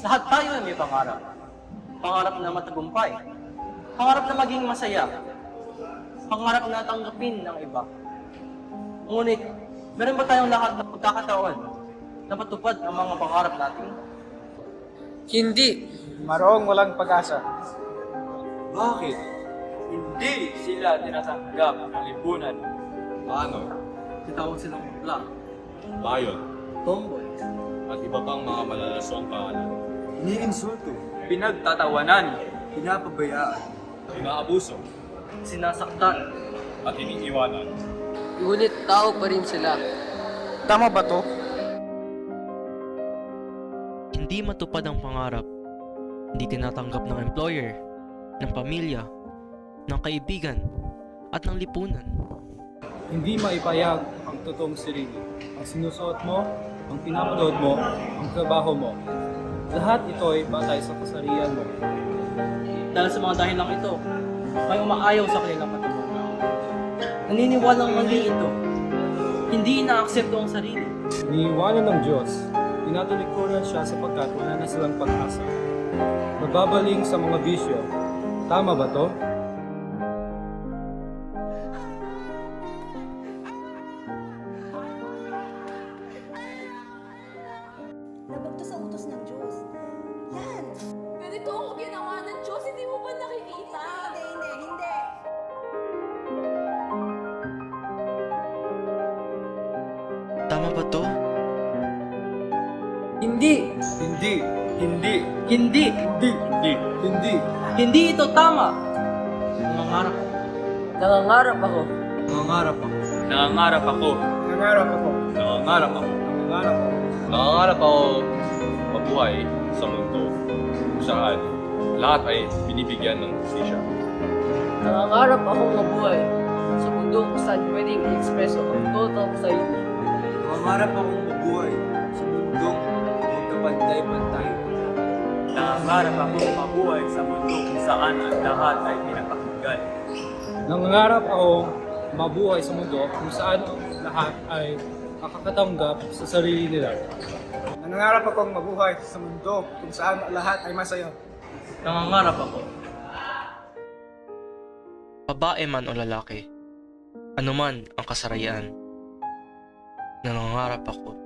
Lahat tayo ay may pangarap. Pangarap na matagumpay. Pangarap na maging masaya. Pangarap na tanggapin ng iba. Ngunit, meron ba tayong lahat ng pagkakataon na matupad ang mga pangarap natin? Hindi. Maroong walang pag-asa. Bakit? Hindi sila tinatanggap ng lipunan. Paano? Titawag silang mutla, Bayon, tomboy, at iba pang mga malalaswang pangalan. Iniinsulto. Pinagtatawanan. Pinapabayaan. Inaabuso sinasaktan. at iniiwanan. Ngunit tao pa rin sila. Tama ba to? Hindi matupad ang pangarap, hindi tinatanggap ng employer, ng pamilya, ng kaibigan, at ng lipunan. Hindi maipayag ang totoong sarili. Ang sinusuot mo, ang pinapanood mo, ang trabaho mo. Lahat ito ay batay sa kasarian mo. Dahil sa mga dahilang ito, may umaayaw sa kanilang katutunan. Naniniwalang mali ito. Hindi inaaksept ang sarili. Iniiwanan ng Diyos, tinatulikuran siya sapagkat wala na silang pag-asa. Nababaling sa mga bisyo. Tama ba to? Labag to sa utos ng Diyos. Yan! Ganito ako ginawa ng Diyos, hindi mo ba nakikita? Hindi. Tama ba to? Hindi. Hindi. Hindi. Hindi! Hindi. Hindi. Hindi. Hindi ito tama! Nangangarap ako. Nangangarap ako. Nangangarap ako. Nangangarap ako. Nangarap ako. Nangangarap ako. Nangarap ako. Nangangarap ako mabuhay sa mundo kung saan lahat ay binibigyan ng hustisya. Nangangarap akong mabuhay sa mundo kung saan pwedeng i-express ang totoong sarili. Nangangarap akong mabuhay sa mundong magkapantay-pantay. Nangangarap akong mabuhay sa mundo kung saan ang lahat ay pinapakinggan. Nangangarap akong mabuhay sa mundo kung saan ang lahat ay makakatanggap sa sarili nila. Nangangarap akong mabuhay sa mundo kung saan lahat ay masaya. Nangangarap ako. Babae man o lalaki, anuman ang kasarayaan, nangangarap ako